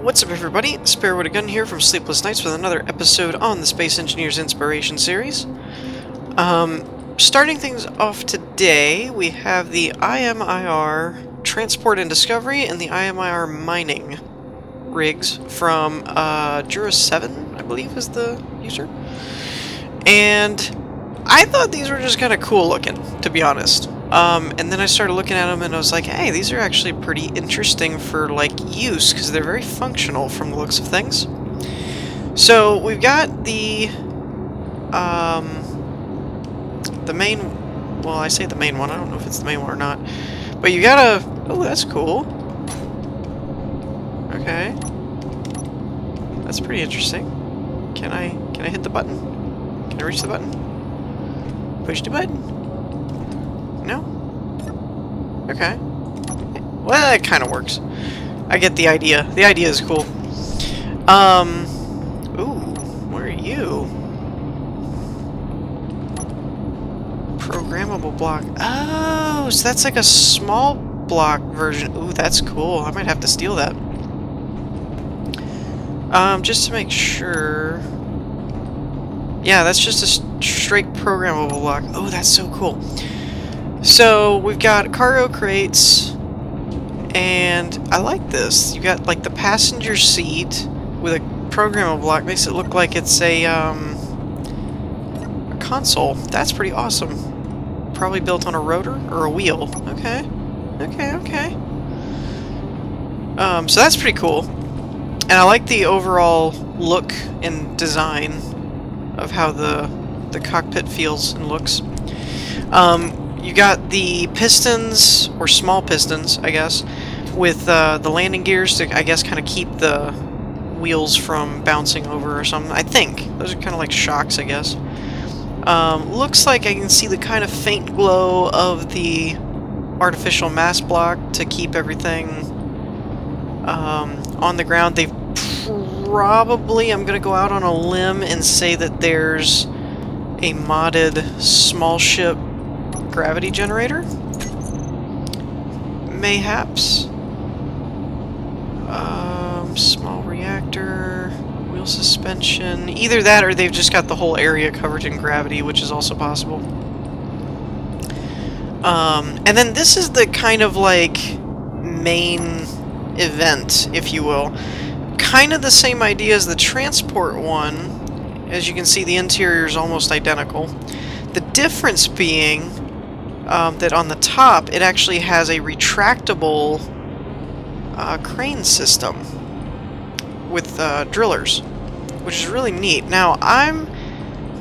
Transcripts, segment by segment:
What's up, everybody? Spare with a Gun here from Sleepless with another episode on the Space Engineers Inspiration series. Starting things off today, we have the IMIR Transport and Discovery and the IMIR Mining rigs from Jura 7, I believe is the user. And I thought these were just kind of cool looking, to be honest. And then I started looking at them and I was like, hey, these are actually pretty interesting for, like, use, because they're very functional from the looks of things. So, we've got the main, well, I say the main one, I don't know if it's the main one or not, but you gotta, oh, that's cool. Okay. That's pretty interesting. Can I hit the button? Can I reach the button? Push the button? No? Okay. Well, that kind of works. I get the idea. The idea is cool. Ooh, where are you? Programmable block. Oh, so that's like a small block version. Ooh, that's cool. I might have to steal that. Just to make sure. Yeah, that's just a straight programmable block. Oh, that's so cool. So, we've got cargo crates, and I like this. You got, like, the passenger seat with a programmable block. Makes it look like it's a console. That's pretty awesome. Probably built on a rotor or a wheel. Okay. Okay. So that's pretty cool. And I like the overall look and design of how the cockpit feels and looks. You got the pistons, or small pistons, I guess, with the landing gears to, I guess, kind of keep the wheels from bouncing over or something. I think. Those are kind of like shocks, I guess. Looks like I can see the kind of faint glow of the artificial mass block to keep everything on the ground. They've probably, I'm going to go out on a limb and say that there's a modded small ship gravity generator? Mayhaps. Small reactor, wheel suspension. Either that or they've just got the whole area covered in gravity, which is also possible. And then this is the kind of, like, main event, if you will. Kind of the same idea as the transport one. As you can see, the interior is almost identical. The difference being that on the top, it actually has a retractable crane system with drillers, which is really neat. Now, I'm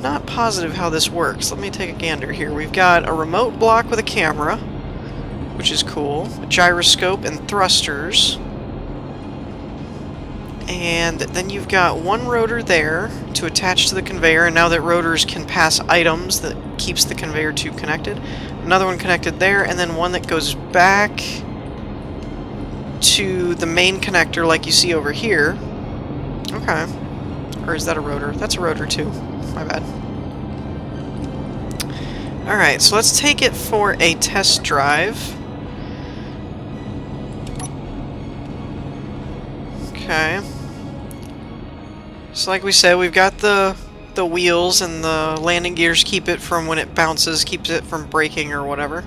not positive how this works. Let me take a gander here. We've got a remote block with a camera, which is cool, a gyroscope and thrusters, and then you've got one rotor there to attach to the conveyor, and now that rotors can pass items, that keeps the conveyor tube connected. Another one connected there, and then one that goes back to the main connector like you see over here. Okay. Or is that a rotor? That's a rotor too. My bad. Alright, so let's take it for a test drive. Okay. So like we said, we've got the wheels and the landing gears keep it from, when it bounces, keeps it from breaking or whatever.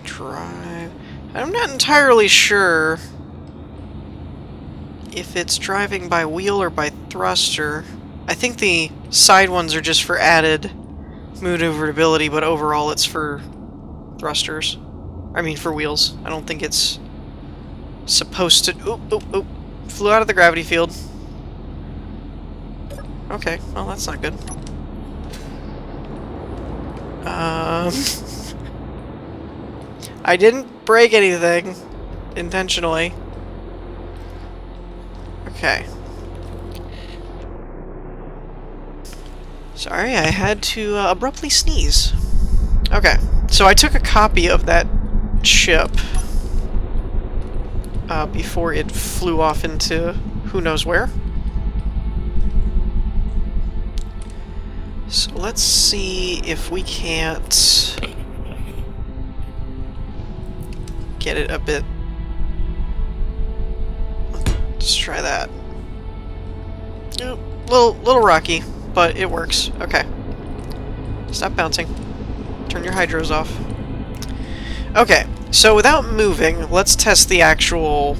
Drive. I'm not entirely sure if it's driving by wheel or by thruster. I think the side ones are just for added maneuverability, but overall it's for thrusters. I mean, for wheels. I don't think it's supposed to... Oop. Flew out of the gravity field. Okay, well, that's not good. I didn't break anything intentionally. Okay. Sorry, I had to abruptly sneeze. Okay, so I took a copy of that ship before it flew off into who knows where. So let's see if we can't get it a bit Let's try that. Oop, little rocky, but it works. Okay. Stop bouncing. Turn your hydros off. Okay, so without moving, let's test the actual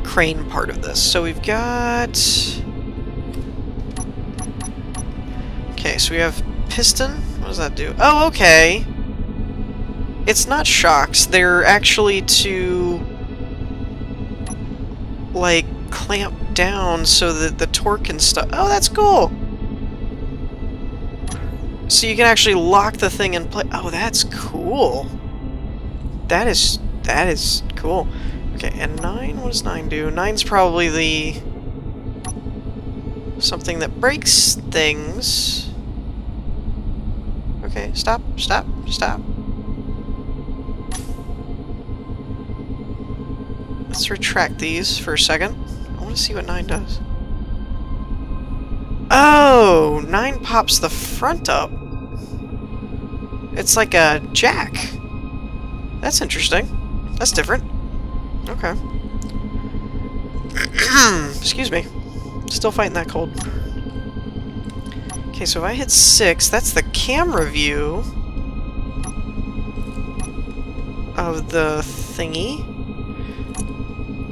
crane part of this. So we've got... Okay, so we have piston. What does that do? Oh, okay. It's not shocks. They're actually to... like, clamp down so that the torque and stuff... Oh, that's cool! So you can actually lock the thing in place. Oh, that's cool. That is cool. Okay, and 9, what does 9 do? 9's probably the... something that breaks things. Okay, stop. Let's retract these for a second. I want to see what 9 does. Oh! 9 pops the front up. It's like a jack. That's interesting. That's different. Okay. Excuse me. Still fighting that cold. Okay, so if I hit 6, that's the camera view of the thingy.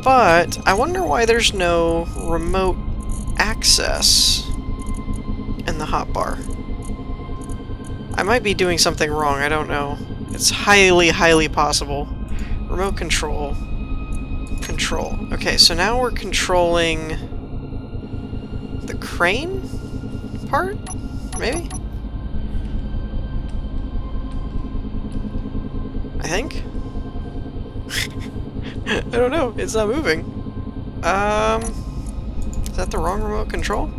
But I wonder why there's no remote access in the hotbar. I might be doing something wrong, I don't know. It's highly possible. Remote control. Control. Okay, so now we're controlling the crane part? Maybe? I think? I don't know, it's not moving. Is that the wrong remote control?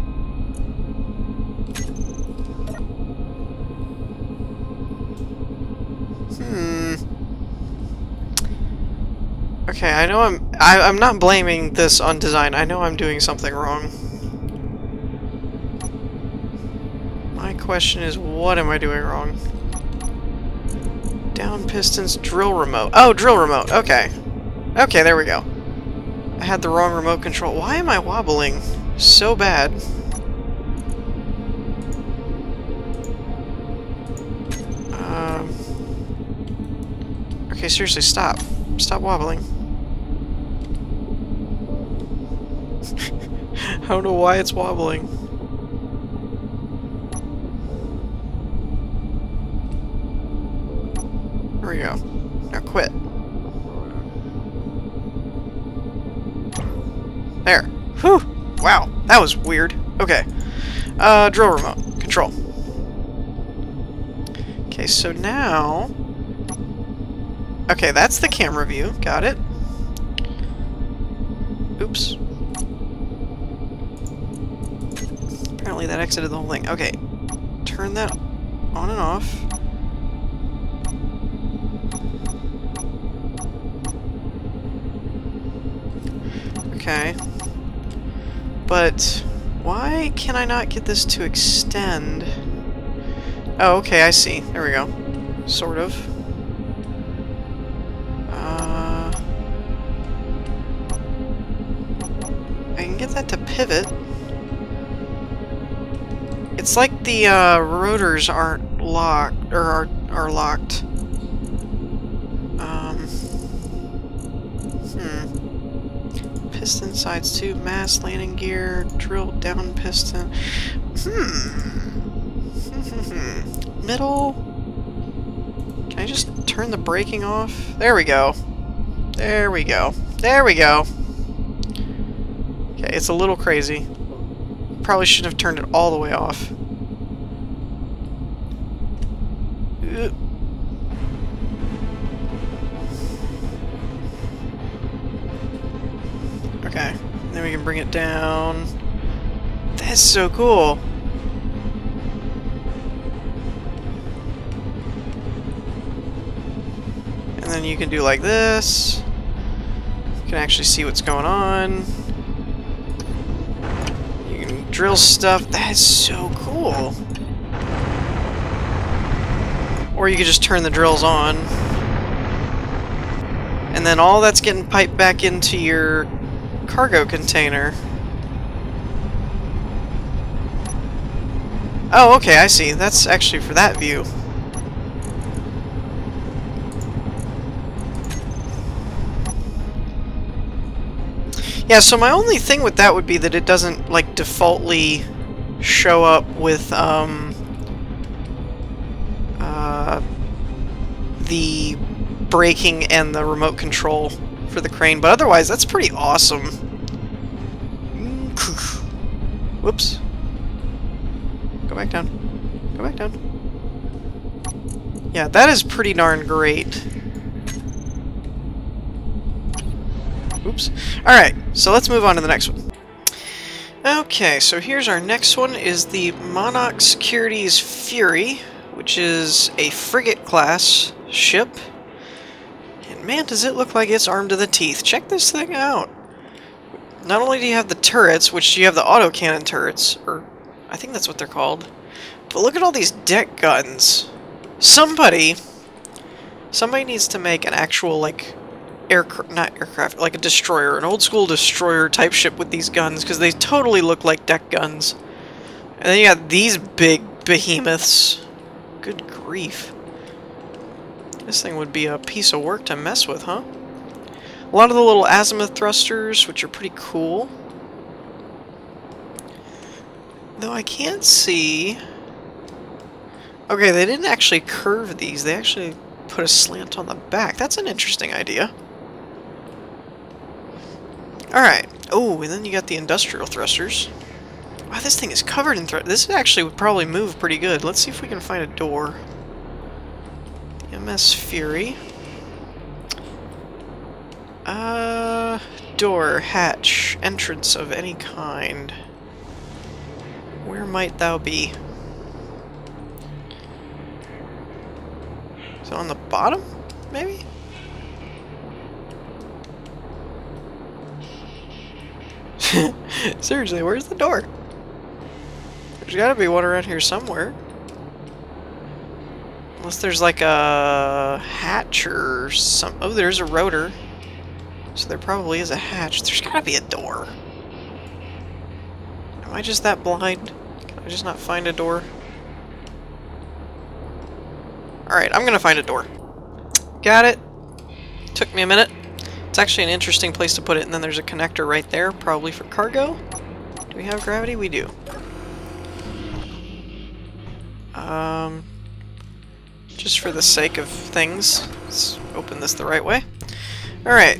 Okay, I know I'm not blaming this on design. I know I'm doing something wrong. My question is, what am I doing wrong? Down pistons, drill remote. Oh, drill remote. Okay. Okay, there we go. I had the wrong remote control. Why am I wobbling so bad? Okay, seriously, stop. Stop wobbling. I don't know why it's wobbling. There we go. Now quit. There. Whew! Wow, that was weird. Okay. Drill remote. Control. Okay, so now... Okay, that's the camera view. Got it. Oops. Apparently that exited the whole thing. Okay. Turn that on and off. Okay. But why can I not get this to extend? Oh, okay, I see. There we go. Sort of. I can get that to pivot. It's like the rotors aren't locked, or are locked. Piston sides tube, mast, landing gear, drill down piston. Middle. Can I just turn the braking off? There we go. There we go. There we go. Okay, it's a little crazy. Probably shouldn't have turned it all the way off. Okay, then we can bring it down. That's so cool. And then you can do like this. You can actually see what's going on. You can drill stuff. That's so cool. Or you could just turn the drills on. And then all that's getting piped back into your cargo container. Oh, okay, I see. That's actually for that view. Yeah, so my only thing with that would be that it doesn't, like, defaultly show up with, the braking and the remote control for the crane, but otherwise, that's pretty awesome. Whoops. Go back down. Go back down. Yeah, that is pretty darn great. Oops. Alright, so let's move on to the next one. Okay, so here's our next one, is the Monoc Securities Fury, which is a frigate-class ship. And man, does it look like it's armed to the teeth. Check this thing out. Not only do you have the turrets, which you have the autocannon turrets, or I think that's what they're called, but look at all these deck guns. Somebody needs to make an actual, like, not aircraft, like a destroyer, an old-school destroyer type ship with these guns, because they totally look like deck guns. And then you got these big behemoths. Good grief. This thing would be a piece of work to mess with, huh? A lot of the little azimuth thrusters, which are pretty cool. Though I can't see... Okay, they didn't actually curve these. They actually put a slant on the back. That's an interesting idea. Alright. Oh, and then you got the industrial thrusters. Wow, this thing is covered in thrusters. This actually would probably move pretty good. Let's see if we can find a door. MS Fury. Door, hatch, entrance of any kind. Where might thou be? Is it on the bottom, maybe? Seriously, where's the door? There's gotta be one around here somewhere. Unless there's like a hatch or some... Oh, there's a rotor. So there probably is a hatch. There's gotta be a door. Am I just that blind? Can I just not find a door? Alright, I'm gonna find a door. Got it. Took me a minute. It's actually an interesting place to put it, and then there's a connector right there, probably for cargo. Do we have gravity? We do. Just for the sake of things, let's open this the right way. Alright,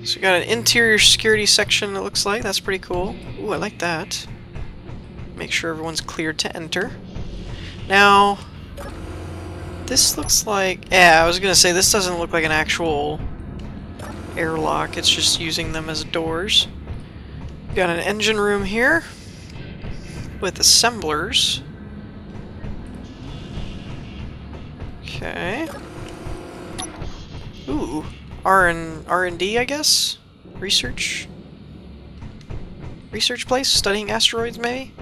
so we got an interior security section, it looks like. That's pretty cool. Ooh, I like that. Make sure everyone's cleared to enter. Now, this looks like... Yeah, I was gonna say, this doesn't look like an actual airlock. It's just using them as doors. Got an engine room here with assemblers. Okay. Ooh, R&D, I guess? Research place? Studying asteroids, maybe?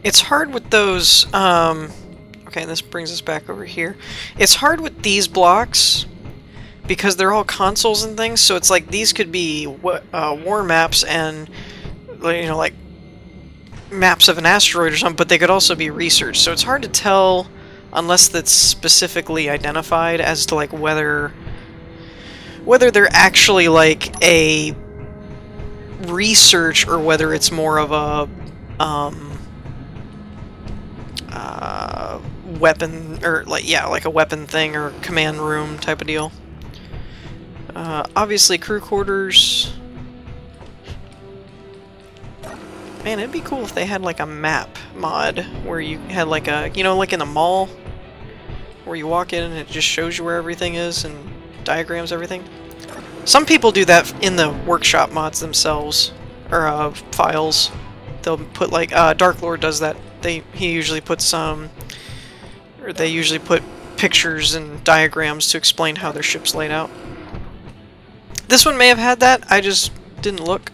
It's hard with those, okay, this brings us back over here. It's hard with these blocks because they're all consoles and things, so it's like these could be war maps and, you know, like maps of an asteroid or something, but they could also be research, so it's hard to tell unless that's specifically identified as to like whether they're actually like a research or whether it's more of a weapon, or like, yeah, like a weapon thing or command room type of deal. Obviously crew quarters. Man, it'd be cool if they had like a map mod where you had like a, you know, like in a mall where you walk in and it just shows you where everything is and diagrams everything. Some people do that in the workshop mods themselves, or files. They'll put like Dark Lord does that. He usually puts or they usually put pictures and diagrams to explain how their ship's laid out. This one may have had that. I just didn't look.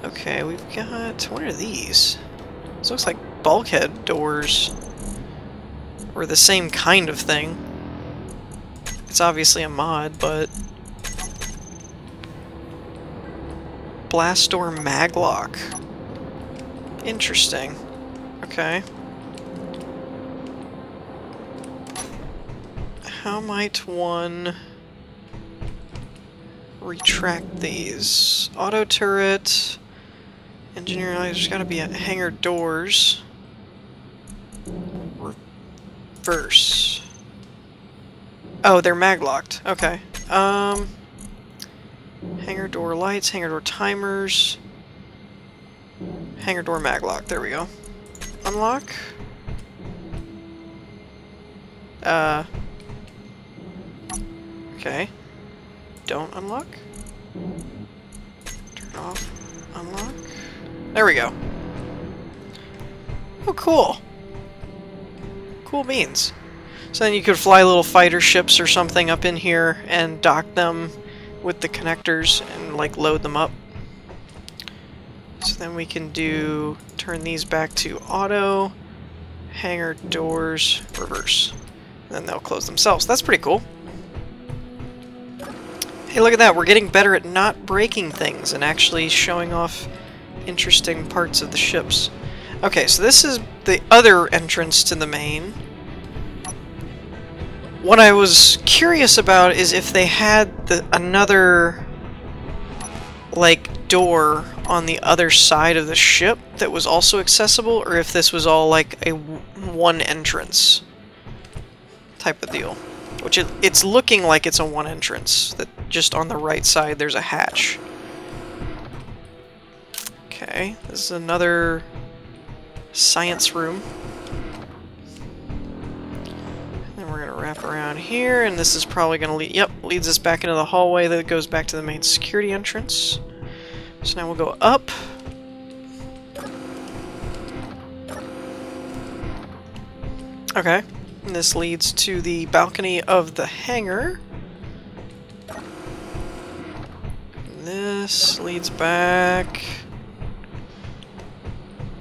Okay, we've got... What are these? This looks like bulkhead doors. Or the same kind of thing. It's obviously a mod, but... Blast door maglock. Interesting. Okay. How might one retract these? Auto turret, engineer, there's gotta be hangar doors. Reverse. Oh, they're maglocked. Okay. Hangar door lights, hangar door timers, hangar door maglock. There we go. Unlock. Okay. Don't unlock. Turn off. Unlock. There we go. Oh, cool. Cool beans. So then you could fly little fighter ships or something up in here and dock them with the connectors and like load them up. So then we can turn these back to auto, hangar doors, reverse. And then they'll close themselves. That's pretty cool. Hey, look at that. We're getting better at not breaking things and actually showing off interesting parts of the ships. Okay, so this is the other entrance to the main. What I was curious about is if they had another, like, door on the other side of the ship that was also accessible, or if this was all, like, a one entrance type of deal. Which it's looking like it's a one entrance, that just on the right side there's a hatch. Okay, this is another science room. We're gonna wrap around here, and this is probably gonna leads us back into the hallway that goes back to the main security entrance. So now we'll go up. Okay, and this leads to the balcony of the hangar. And this leads back.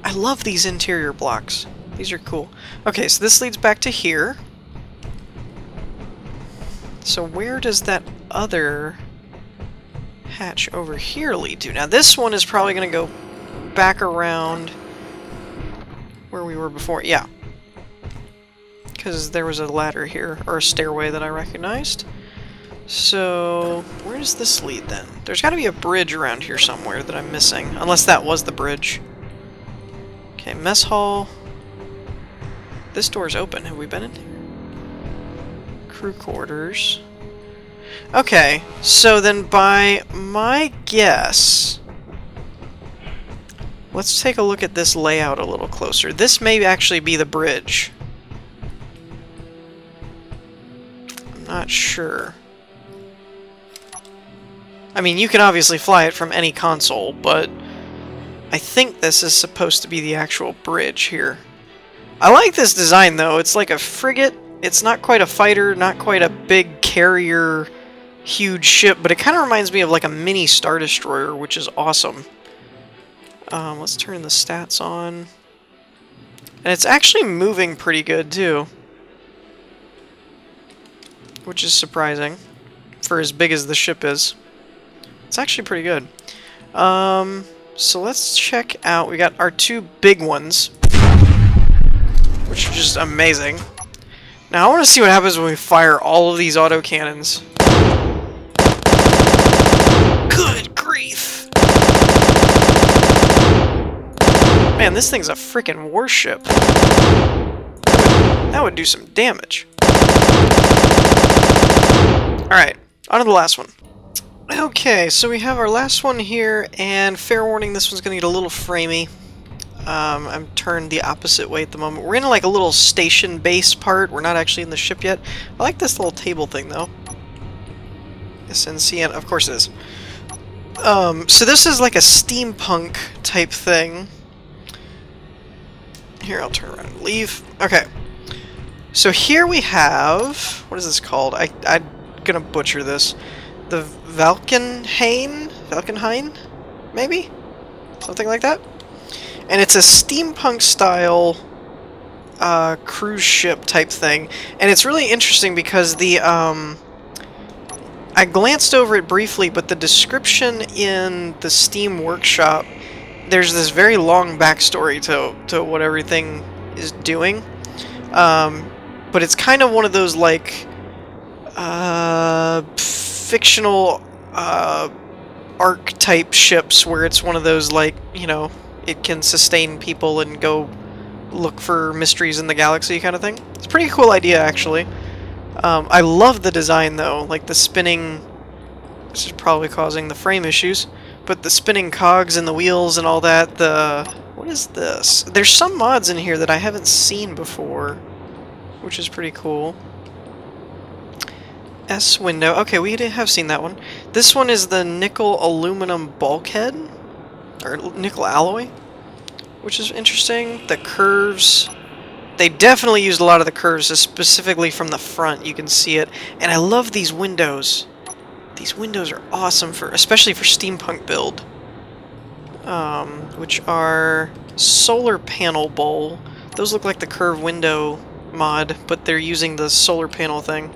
I love these interior blocks. These are cool. Okay, so this leads back to here. So where does that other hatch over here lead to? Now this one is probably going to go back around where we were before. Yeah. Because there was a ladder here, or a stairway that I recognized. So where does this lead then? There's got to be a bridge around here somewhere that I'm missing. Unless that was the bridge. Okay, mess hall. This door's open. Have we been in here? Crew quarters. Okay, so then by my guess, let's take a look at this layout a little closer. This may actually be the bridge. I'm not sure. I mean, you can obviously fly it from any console, but I think this is supposed to be the actual bridge here. I like this design, though. It's like a frigate. It's not quite a fighter, not quite a big carrier, huge ship, but it kind of reminds me of like a mini Star Destroyer, which is awesome. Let's turn the stats on. And it's actually moving pretty good, too. Which is surprising, for as big as the ship is. It's actually pretty good. So let's check out, we got our two big ones, which are just amazing. Now I want to see what happens when we fire all of these autocannons. Good grief! Man, this thing's a freaking warship. That would do some damage. Alright, on to the last one. Okay, so we have our last one here, and fair warning, this one's going to get a little framey. I'm turned the opposite way at the moment. We're in like a little station base part. We're not actually in the ship yet. I like this little table thing though. SNCN, of course it is. So this is like a steampunk type thing. Here, I'll turn around and leave. Okay. So here we have, what is this called? I'm gonna butcher this. The Valkenhayn? Valkenhayn? Maybe? Something like that? And it's a steampunk style cruise ship type thing. And it's really interesting because the I glanced over it briefly, but the description in the Steam Workshop, there's this very long backstory to what everything is doing. But it's kind of one of those, like, fictional arc-type ships where it's one of those, like, you know, it can sustain people and go look for mysteries in the galaxy kind of thing. It's a pretty cool idea, actually. I love the design, though. Like, the spinning... This is probably causing the frame issues. But the spinning cogs and the wheels and all that, the... What is this? There's some mods in here that I haven't seen before, which is pretty cool. S window. Okay, we have seen that one. This one is the nickel aluminum bulkhead, or nickel alloy, which is interesting. The curves, they definitely used a lot of the curves, specifically from the front. You can see it, and I love these windows. These windows are awesome for, especially for steampunk build, which are solar panel bowl. Those look like the curved window mod, but they're using the solar panel thing.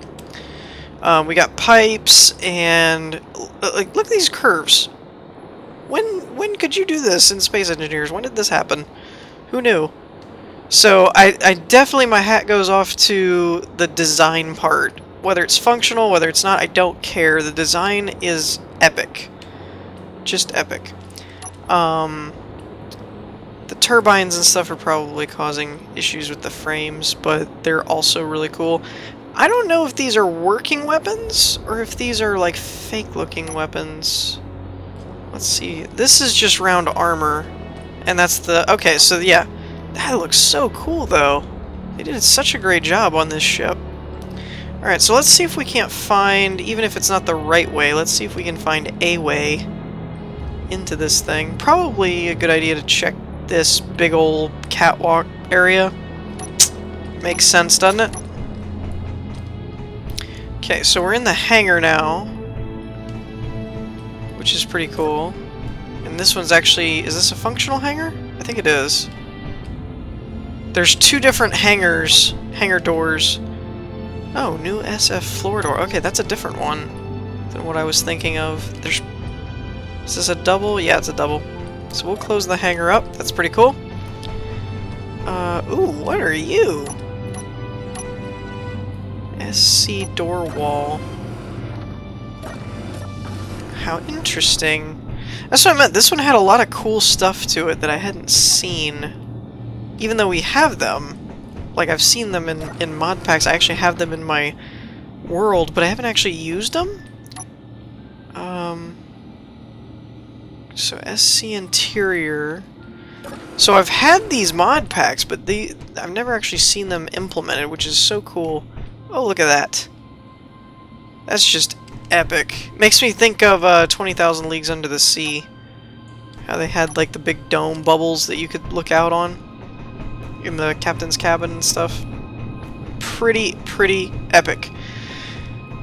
We got pipes, and like, look at these curves. When could you do this in Space Engineers? When did this happen? Who knew? So I definitely, my hat goes off to the design part. Whether it's functional, whether it's not, I don't care. The design is epic. Just epic. The turbines and stuff are probably causing issues with the frames, but they're also really cool. I don't know if these are working weapons, or if these are, like, fake-looking weapons. Let's see. This is just round armor, and that's the... Okay, so, yeah. That looks so cool, though. They did such a great job on this ship. Alright, so let's see if we can't find... Even if it's not the right way, let's see if we can find a way into this thing. Probably a good idea to check this big old catwalk area. Makes sense, doesn't it? Okay, so we're in the hangar now, which is pretty cool. And this one's actually... Is this a functional hangar? I think it is. There's two different hangars, hangar doors. Oh, new SF floor door. Okay, that's a different one than what I was thinking of. There's... Is this a double? Yeah, it's a double. So we'll close the hangar up. That's pretty cool. Ooh, what are you? SC door wall. How interesting. That's what I meant. This one had a lot of cool stuff to it that I hadn't seen. Even though we have them. Like, I've seen them in mod packs. I actually have them in my world, but I haven't actually used them. So SC interior. So I've had these mod packs, but I've never actually seen them implemented, which is so cool. Oh, look at that. That's just epic. Makes me think of 20,000 Leagues Under the Sea. How they had, like, the big dome bubbles that you could look out on in the captain's cabin and stuff. Pretty epic.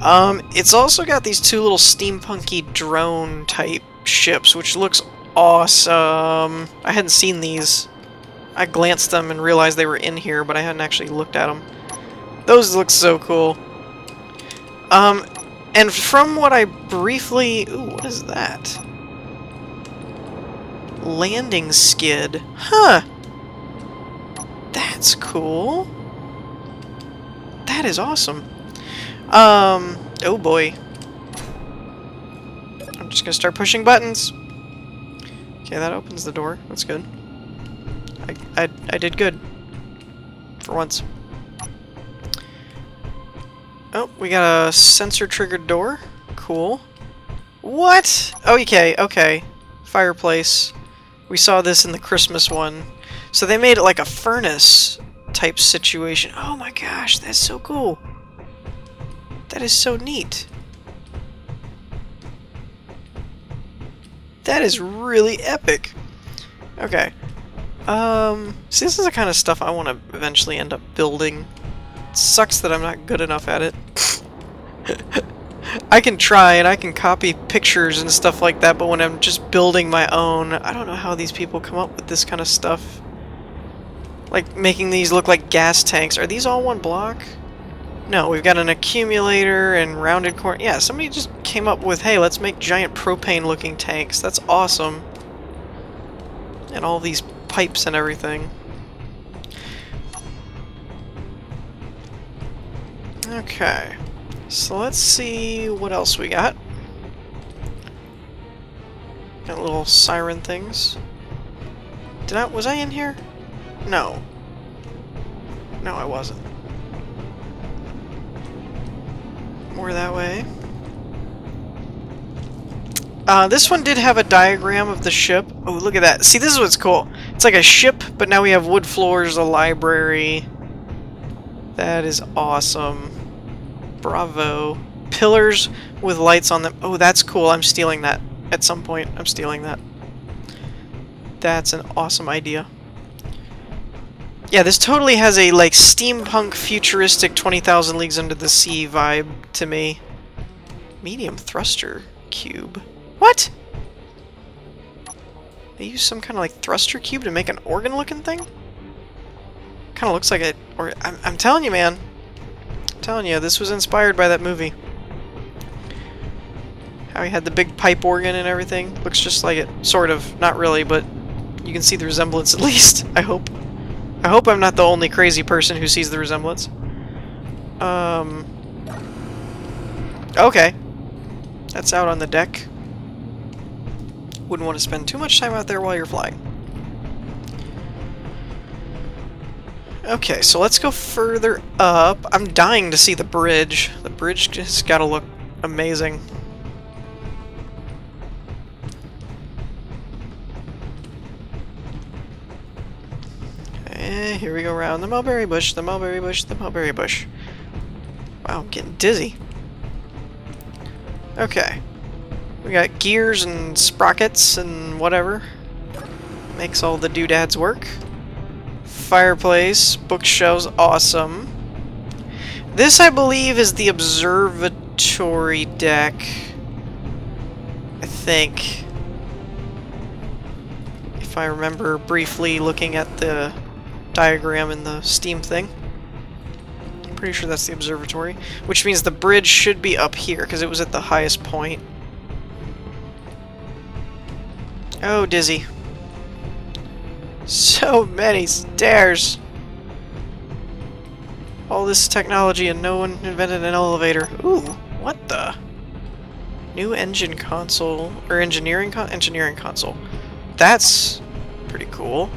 It's also got these two little steampunky drone-type ships, which looks awesome. I hadn't seen these. I glanced them and realized they were in here, but I hadn't actually looked at them. Those look so cool. And from what I briefly... Ooh, what is that? Landing skid. Huh. That's cool. That is awesome. Oh boy. I'm just gonna start pushing buttons. Okay, that opens the door. That's good. I did good. For once. Oh, we got a sensor-triggered door. Cool. What? Oh, okay. Fireplace. We saw this in the Christmas one. So they made it like a furnace-type situation. Oh my gosh, that's so cool. That is so neat. That is really epic. Okay. See, this is the kind of stuff I want to eventually end up building. It sucks that I'm not good enough at it. I can try and I can copy pictures and stuff like that, but when I'm just building my own, I don't know how these people come up with this kind of stuff. Like making these look like gas tanks. Are these all one block? No, we've got an accumulator and rounded corner. Yeah, somebody just came up with, hey, let's make giant propane-looking tanks. That's awesome. And all these pipes and everything. Okay. So let's see what else we got. Got little siren things. Was I in here? No. No, I wasn't. More that way. This one did have a diagram of the ship. Oh, look at that. See, this is what's cool. It's like a ship, but now we have wood floors, a library. That is awesome. Bravo. Pillars with lights on them. Oh, that's cool. I'm stealing that. At some point, I'm stealing that. That's an awesome idea. Yeah, this totally has a, like, steampunk, futuristic 20,000 Leagues Under the Sea vibe to me. Medium thruster cube. What? They use some kind of, like, thruster cube to make an organ-looking thing? Kind of looks like it. Or I'm telling you, man. I'm telling you, this was inspired by that movie. How he had the big pipe organ and everything. Looks just like it. Sort of. Not really, but you can see the resemblance at least. I hope. I hope I'm not the only crazy person who sees the resemblance. Okay. That's out on the deck. Wouldn't want to spend too much time out there while you're flying. Okay, so let's go further up. I'm dying to see the bridge. The bridge just gotta look amazing. Okay, here we go around the mulberry bush, the mulberry bush, the mulberry bush. Wow, I'm getting dizzy. Okay. We got gears and sprockets and whatever. Makes all the doodads work. Fireplace, bookshelves, awesome. This, I believe, is the Observatory Deck. I think. If I remember briefly looking at the diagram in the Steam thing. I'm pretty sure that's the observatory. Which means the bridge should be up here, because it was at the highest point. Oh, dizzy. So many stairs! All this technology and no one invented an elevator. Ooh, what the? New engine console, or engineering console. That's pretty cool.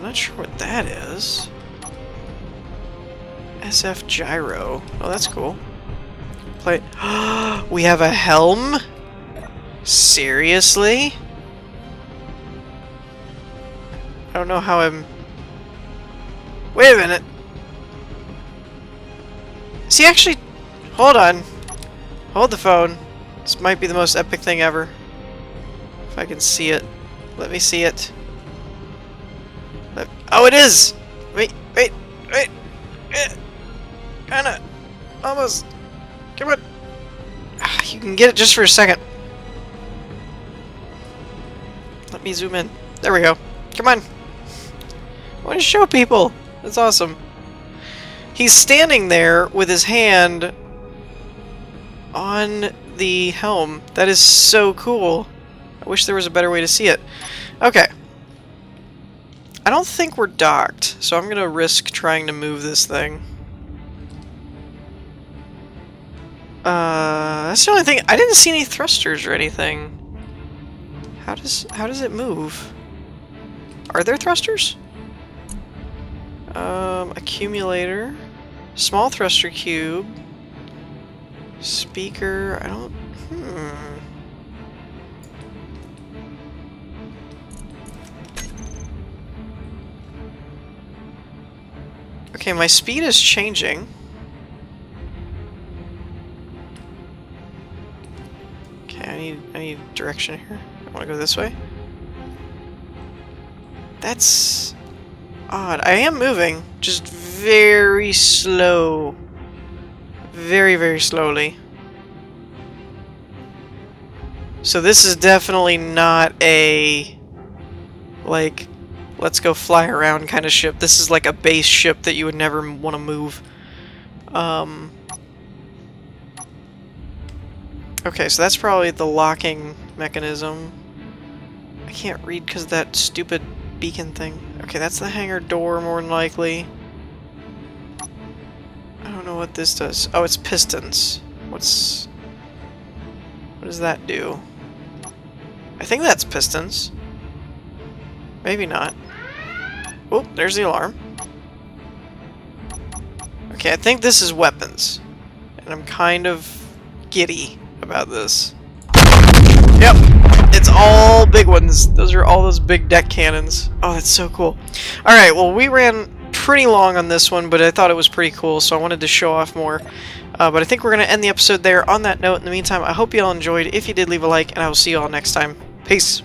Not sure what that is. SF gyro. Oh, that's cool. Play. We have a helm? Seriously? I don't know how I'm... Wait a minute! Is he actually... Hold on. Hold the phone. This might be the most epic thing ever. If I can see it. Let me see it. Oh, it is! Wait. Kinda. Almost. Come on. You can get it just for a second. Let me zoom in. There we go. Come on. I want to show people. That's awesome. He's standing there with his hand on the helm. That is so cool. I wish there was a better way to see it. Okay. I don't think we're docked, so I'm gonna risk trying to move this thing. That's the only thing. I didn't see any thrusters or anything. How does it move? Are there thrusters? Accumulator. Small thruster cube. Speaker. I don't... Okay, my speed is changing. Okay, I need direction here. I want to go this way. That's odd. I am moving, just very slow. Very, very slowly. So this is definitely not a, like, let's go fly around kind of ship. This is like a base ship that you would never want to move. Okay, so that's probably the locking mechanism. I can't read because of that stupid beacon thing. Okay, that's the hangar door, more than likely. I don't know what this does. Oh, it's pistons. What does that do? I think that's pistons. Maybe not. Oh, there's the alarm. Okay, I think this is weapons. And I'm kind of giddy about this. Yep, it's all big ones. Those are all those big deck cannons. Oh, that's so cool. Alright, well, we ran pretty long on this one, but I thought it was pretty cool, so I wanted to show off more. But I think we're going to end the episode there on that note. In the meantime, I hope you all enjoyed. If you did, leave a like, and I will see you all next time. Peace.